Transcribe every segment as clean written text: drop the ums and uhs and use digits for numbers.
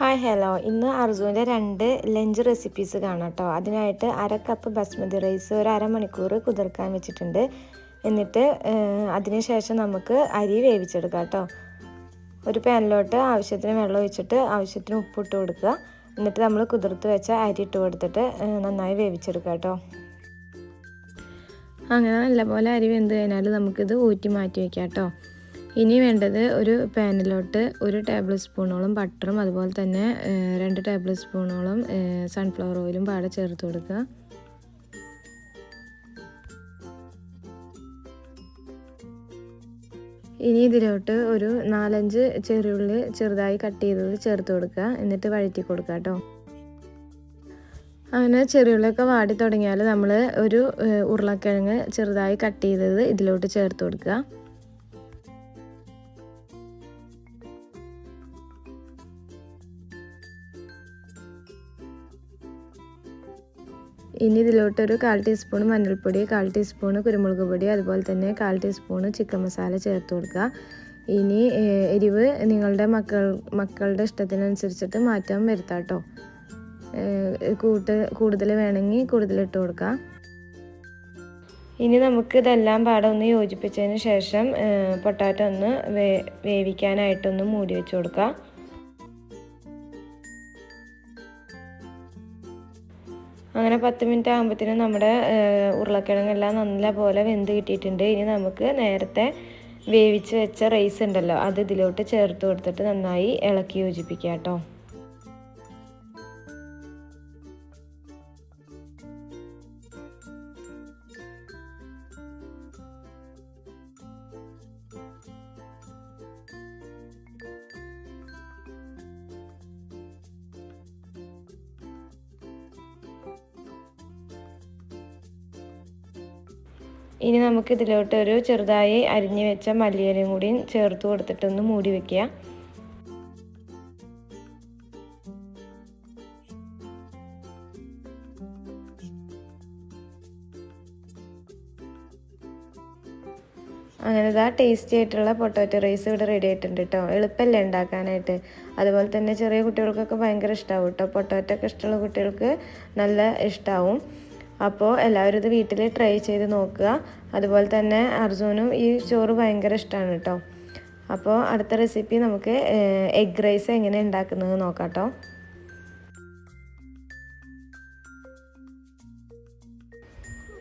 Hi hello, ഇന്ന് അർജുൻ്റെ 2 lunch recipes കാണാം കേട്ടോ. അതിനായിട്ട് 1/2 കപ്പ് ബസ്മതി റൈസ് ഒരു അരമണിക്കൂർ കുതിർക്കാൻ വെച്ചിട്ടുണ്ട്. എന്നിട്ട് അതിന് ശേഷം നമുക്ക് അരി വേവിച്ചെടുക്കാം കേട്ടോ. ഒരു പാനിലോട്ട് ആവശ്യത്തിന് വെള്ളം ഒഴിച്ചിട്ട് ആവശ്യത്തിന് ഉപ്പിട്ട് കൊടുക്കുക. എന്നിട്ട് നമ്മൾ കുതിർത്ത് വെച്ച അരി ഇട്ട് കൊടുത്തിട്ട് നന്നായി വേവിച്ചെടുക്കാം കേട്ടോ. അങ്ങനെ നല്ലപോലെ അരി വെന്ത് കഴിഞ്ഞാൽ നമുക്കിത് ഊറ്റി മാറ്റി വയ്ക്കാം കേട്ടോ. ഇനി വേണ്ടത് ഒരു പാനിലോട്ട് 1 ടേബിൾ സ്പൂണോളം ബട്ടറും അതുപോലെ തന്നെ 2 ടേബിൾ സ്പൂണോളം സൺഫ്ലവർ ഓയിലും പാടെ ചേർത്ത് കൊടുക്കുക. ഇനി ഇതിലോട്ട് ഒരു 4-5 ചെറിയുള്ളി ചെറുതായി കട്ട് ചെയ്തത് ചേർത്ത് കൊടുക്കുക. എന്നിട്ട് വഴറ്റി കൊടുക്കുക കേട്ടോ. അങ്ങനെ ചെറിയുള്ളിയൊക്കെ വാടി തുടങ്ങിയാൽ നമ്മൾ ഒരു ഉരുളക്കിഴങ്ങ് ചെറുതായി കട്ട് ചെയ്തത് ഇതിലോട്ട് ചേർത്ത് കൊടുക്കുക. ഇനി ഇതിലോട്ട് ഒരു 1/4 ടീസ്പൂൺ മഞ്ഞൾപ്പൊടി, 1/4 ടീസ്പൂൺ കുരുമുളക് പൊടി, അതുപോലെ തന്നെ 1/4 ടീസ്പൂൺ ചിക്കൻ മസാല ചേർത്ത് കൊടുക്കുക. ഇനി എരിവ് നിങ്ങളുടെ മക്കളുടെ ഇഷ്ടത്തിനനുസരിച്ചിട്ട് മാറ്റം വരുത്താം കേട്ടോ. കൂടുതൽ വേണമെങ്കിൽ കൂടുതലിട്ട് കൊടുക്കാം. ഇനി നമുക്ക് ഇതെല്ലാം പാടെ ഒന്ന് യോജിപ്പിച്ചതിന് ശേഷം പൊട്ടാറ്റോ ഒന്ന് വേവിക്കാനായിട്ടൊന്ന് മൂടി വെച്ച് കൊടുക്കാം. അങ്ങനെ 10 മിനിറ്റ് ആകുമ്പോഴത്തേനും നമ്മുടെ ഉരുളക്കിഴങ്ങെല്ലാം നല്ലപോലെ വെന്ത് കിട്ടിയിട്ടുണ്ട്. ഇനി നമുക്ക് നേരത്തെ വേവിച്ച് വെച്ച റൈസ് ഉണ്ടല്ലോ, അത് ഇതിലോട്ട് ചേർത്ത് കൊടുത്തിട്ട് നന്നായി ഇളക്കി യോജിപ്പിക്കുക കേട്ടോ. ഇനി നമുക്ക് ഇതിലോട്ട് ഒരു ചെറുതായി അരിഞ്ഞു വെച്ച മല്ലിയിലയും കൂടി ചേർത്ത് കൊടുത്തിട്ടൊന്ന് മൂടി വെക്കുക. അങ്ങനെ ഇതാ ടേസ്റ്റി ആയിട്ടുള്ള പൊട്ടാറ്റോ റൈസ് ഇവിടെ റെഡി ആയിട്ടുണ്ട് കേട്ടോ. എളുപ്പമല്ലേ ഉണ്ടാക്കാനായിട്ട്. അതുപോലെ തന്നെ ചെറിയ കുട്ടികൾക്കൊക്കെ ഭയങ്കര ഇഷ്ടമാവും കേട്ടോ. പൊട്ടാറ്റോ ഒക്കെ ഇഷ്ടമുള്ള കുട്ടികൾക്ക് നല്ല ഇഷ്ടമാവും. അപ്പോൾ എല്ലാവരും ഇത് വീട്ടിൽ ട്രൈ ചെയ്ത് നോക്കുക. അതുപോലെ തന്നെ അർജുനും ഈ ചോറ് ഭയങ്കര ഇഷ്ടമാണ് കേട്ടോ. അപ്പോൾ അടുത്ത റെസിപ്പി നമുക്ക് എഗ് റൈസ് എങ്ങനെ ഉണ്ടാക്കുന്നത് നോക്കാം കേട്ടോ.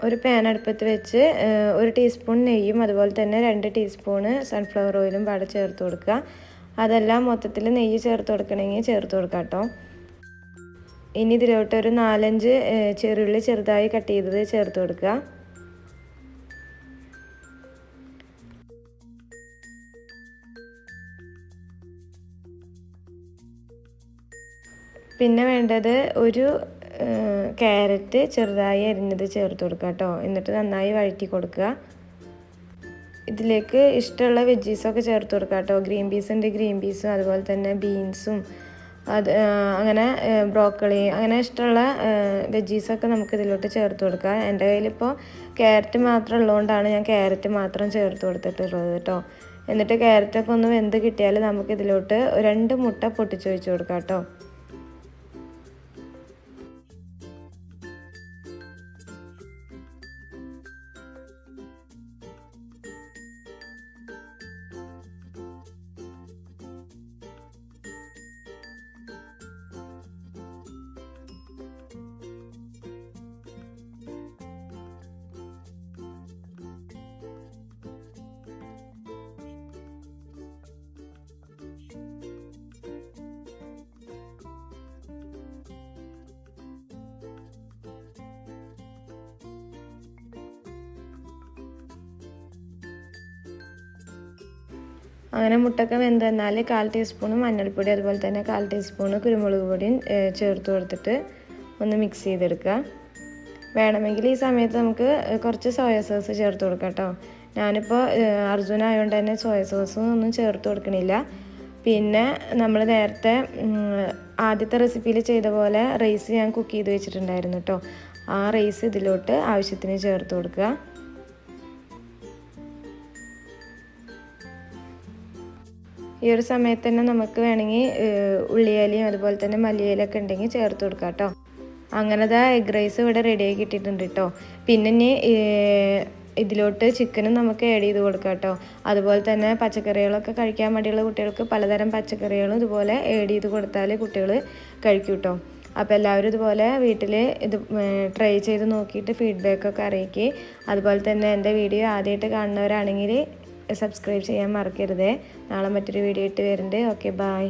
ഒരു പാൻ അടുപ്പത്ത് വെച്ച് 1 ടീസ്പൂൺ നെയ്യും അതുപോലെ തന്നെ 2 ടീസ്പൂണ് സൺഫ്ലവർ ഓയിലും പാടെ ചേർത്ത് കൊടുക്കുക. അതെല്ലാം മൊത്തത്തിൽ നെയ്യ് ചേർത്ത് കൊടുക്കണമെങ്കിൽ ചേർത്ത് കൊടുക്കാം കേട്ടോ. ഇനി ഇതിലോട്ട് ഒരു 4-5 ചെറുള്ളി ചെറുതായി കട്ട് ചെയ്തത് ചേർത്ത് കൊടുക്കുക. പിന്നെ വേണ്ടത് ഒരു ക്യാരറ്റ് ചെറുതായി അരിഞ്ഞത് ചേർത്ത് കൊടുക്കുക കേട്ടോ. എന്നിട്ട് നന്നായി വഴറ്റി കൊടുക്കുക. ഇതിലേക്ക് ഇഷ്ടമുള്ള വെജീസൊക്കെ ചേർത്ത് കൊടുക്കുക കേട്ടോ. ഗ്രീൻ പീസ് ഉണ്ട്, ഗ്രീൻ പീസും അതുപോലെ തന്നെ ബീൻസും അങ്ങനെ ബ്രോക്കളി അങ്ങനെ ഇഷ്ടമുള്ള വെജീസൊക്കെ നമുക്ക് ഇതിലോട്ട് ചേർത്ത് കൊടുക്കാം. എൻ്റെ കയ്യിലിപ്പോൾ ക്യാരറ്റ് മാത്രം ഉള്ളതുകൊണ്ടാണ് ഞാൻ ക്യാരറ്റ് മാത്രം ചേർത്ത് കൊടുത്തിട്ടുള്ളത് കേട്ടോ. എന്നിട്ട് ക്യാരറ്റൊക്കെ ഒന്ന് വെന്ത് കിട്ടിയാൽ നമുക്ക് ഇതിലോട്ട് 2 മുട്ട പൊട്ടിച്ചൊഴിച്ച് കൊടുക്കാം കേട്ടോ. അങ്ങനെ മുട്ടൊക്കെ വെന്ത് തന്നാൽ 1/4 ടീസ്പൂൺ മഞ്ഞൾപ്പൊടി അതുപോലെ തന്നെ 1/4 ടീസ്പൂൺ കുരുമുളക് പൊടിയും ചേർത്ത് കൊടുത്തിട്ട് ഒന്ന് മിക്സ് ചെയ്തെടുക്കുക. വേണമെങ്കിൽ ഈ സമയത്ത് നമുക്ക് കുറച്ച് സോയ സോസ് ചേർത്ത് കൊടുക്കാം കേട്ടോ. ഞാനിപ്പോൾ അർജുനായതുകൊണ്ട് തന്നെ സോയ സോസും ഒന്നും ചേർത്ത് കൊടുക്കണില്ല. പിന്നെ നമ്മൾ നേരത്തെ ആദ്യത്തെ റെസിപ്പിയിൽ ചെയ്ത പോലെ റൈസ് ഞാൻ കുക്ക് ചെയ്ത് വെച്ചിട്ടുണ്ടായിരുന്നു കേട്ടോ. ആ റൈസ് ഇതിലോട്ട് ആവശ്യത്തിന് ചേർത്ത് കൊടുക്കുക. ഈ ഒരു സമയത്ത് തന്നെ നമുക്ക് വേണമെങ്കിൽ ഉള്ളിയിലയും അതുപോലെ തന്നെ മല്ലിയിലൊക്കെ ഉണ്ടെങ്കിൽ ചേർത്ത് കൊടുക്കാം കേട്ടോ. അങ്ങനത്തെ എഗ് റൈസ് ഇവിടെ റെഡിയായി കിട്ടിയിട്ടുണ്ട് കേട്ടോ. പിന്നെ ഇനി ഇതിലോട്ട് ചിക്കനും നമുക്ക് ആഡ് ചെയ്ത് കൊടുക്കാം കേട്ടോ. അതുപോലെ തന്നെ പച്ചക്കറികളൊക്കെ കഴിക്കാൻ മടിയുള്ള കുട്ടികൾക്ക് പലതരം പച്ചക്കറികളും ഇതുപോലെ ആഡ് ചെയ്ത് കൊടുത്താൽ കുട്ടികൾ കഴിക്കും കേട്ടോ. അപ്പോൾ എല്ലാവരും ഇതുപോലെ വീട്ടിൽ ഇത് ട്രൈ ചെയ്ത് നോക്കിയിട്ട് ഫീഡ്ബാക്കൊക്കെ അറിയിക്കുക. അതുപോലെ തന്നെ എൻ്റെ വീഡിയോ ആദ്യമായിട്ട് കാണുന്നവരാണെങ്കിൽ സബ്സ്ക്രൈബ് ചെയ്യാൻ മറക്കരുതേ. നാളെ മറ്റൊരു വീഡിയോ ഇട്ട് വരുന്നുണ്ട്. Okay, by.